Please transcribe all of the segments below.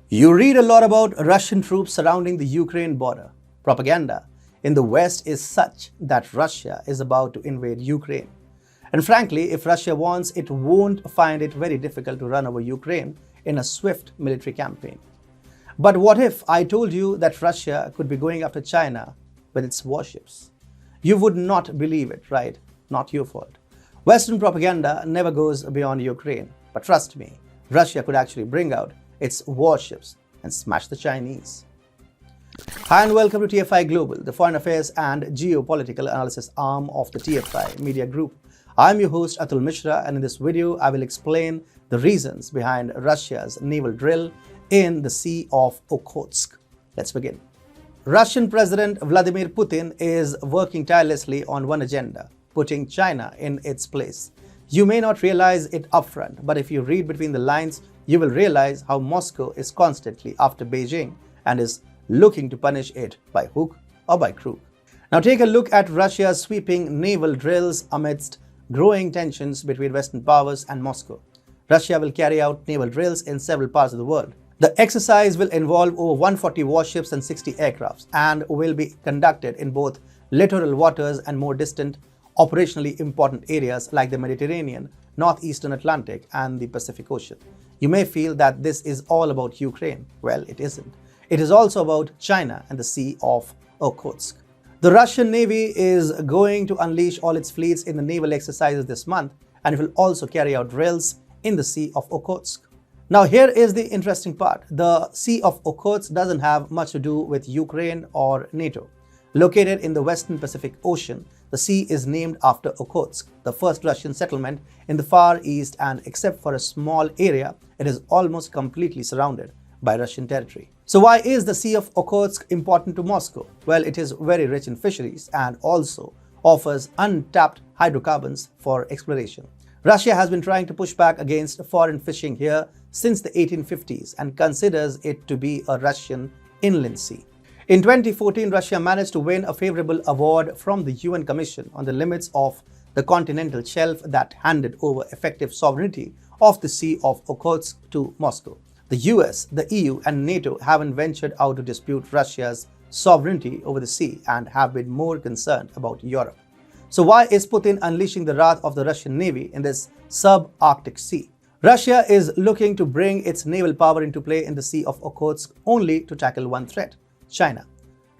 You read a lot about Russian troops surrounding the Ukraine border. Propaganda in the West is such that Russia is about to invade Ukraine. And frankly, if Russia wants, it won't find it very difficult to run over Ukraine in a swift military campaign. But what if I told you that Russia could be going after China with its warships? You would not believe it, right? Not your fault. Western propaganda never goes beyond Ukraine. But trust me, Russia could actually bring out its warships and smash the Chinese. Hi and welcome to TFI Global, the foreign affairs and geopolitical analysis arm of the TFI Media Group. I'm your host Atul Mishra, and in this video I will explain the reasons behind Russia's naval drill in the Sea of Okhotsk. Let's begin. Russian President Vladimir Putin is working tirelessly on one agenda: putting China in its place. You may not realize it upfront, but if you read between the lines, you will realize how Moscow is constantly after Beijing and is looking to punish it by hook or by crook. Now take a look at Russia's sweeping naval drills amidst growing tensions between Western powers and Moscow. Russia will carry out naval drills in several parts of the world. The exercise will involve over 140 warships and 60 aircrafts and will be conducted in both littoral waters and more distant, operationally important areas like the Mediterranean, Northeastern Atlantic, and the Pacific Ocean. You may feel that this is all about Ukraine. Well, it isn't. It is also about China and the Sea of Okhotsk. The Russian Navy is going to unleash all its fleets in the naval exercises this month, and it will also carry out drills in the Sea of Okhotsk. Now here is the interesting part. The Sea of Okhotsk doesn't have much to do with Ukraine or NATO. Located in the Western Pacific Ocean, the sea is named after Okhotsk, the first Russian settlement in the Far East, and except for a small area, it is almost completely surrounded by Russian territory. So why is the Sea of Okhotsk important to Moscow? Well, it is very rich in fisheries and also offers untapped hydrocarbons for exploration. Russia has been trying to push back against foreign fishing here since the 1850s and considers it to be a Russian inland sea. In 2014, Russia managed to win a favorable award from the UN Commission on the limits of the continental shelf that handed over effective sovereignty of the Sea of Okhotsk to Moscow. The US, the EU, and NATO haven't ventured out to dispute Russia's sovereignty over the sea and have been more concerned about Europe. So why is Putin unleashing the wrath of the Russian Navy in this sub-Arctic sea? Russia is looking to bring its naval power into play in the Sea of Okhotsk only to tackle one threat: China.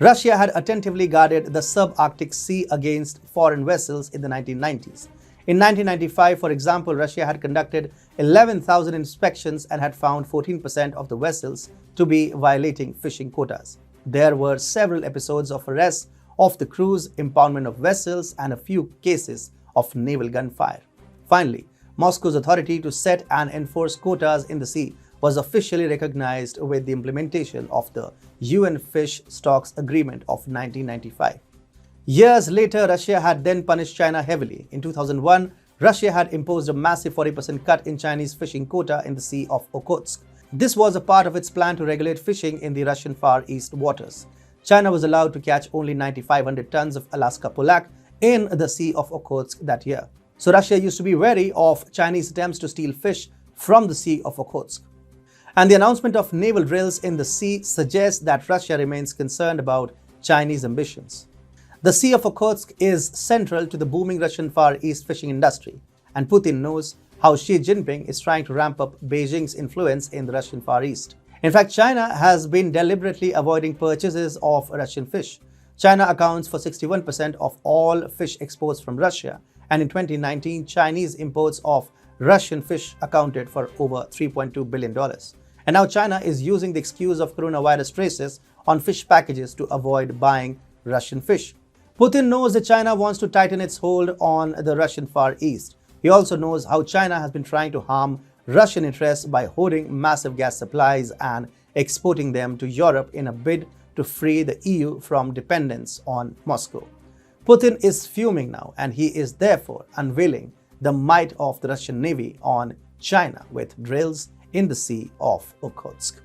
Russia had attentively guarded the sub-Arctic Sea against foreign vessels in the 1990s. In 1995, for example, Russia had conducted 11,000 inspections and had found 14% of the vessels to be violating fishing quotas. There were several episodes of arrests of the crews, impoundment of vessels, and a few cases of naval gunfire. Finally, Moscow's authority to set and enforce quotas in the sea was officially recognized with the implementation of the UN Fish Stocks Agreement of 1995. Years later, Russia had then punished China heavily. In 2001, Russia had imposed a massive 40% cut in Chinese fishing quota in the Sea of Okhotsk. This was a part of its plan to regulate fishing in the Russian Far East waters. China was allowed to catch only 9,500 tons of Alaska pollock in the Sea of Okhotsk that year. So Russia used to be wary of Chinese attempts to steal fish from the Sea of Okhotsk. And the announcement of naval drills in the sea suggests that Russia remains concerned about Chinese ambitions. The Sea of Okhotsk is central to the booming Russian Far East fishing industry, and Putin knows how Xi Jinping is trying to ramp up Beijing's influence in the Russian Far East. In fact, China has been deliberately avoiding purchases of Russian fish. China accounts for 61% of all fish exports from Russia, and in 2019, Chinese imports of Russian fish accounted for over $3.2 billion. And now China is using the excuse of coronavirus traces on fish packages to avoid buying Russian fish. Putin knows that China wants to tighten its hold on the Russian Far East. He also knows how China has been trying to harm Russian interests by hoarding massive gas supplies and exporting them to Europe in a bid to free the EU from dependence on Moscow. Putin is fuming now, and he is therefore unveiling the might of the Russian Navy on China with drills in the Sea of Okhotsk.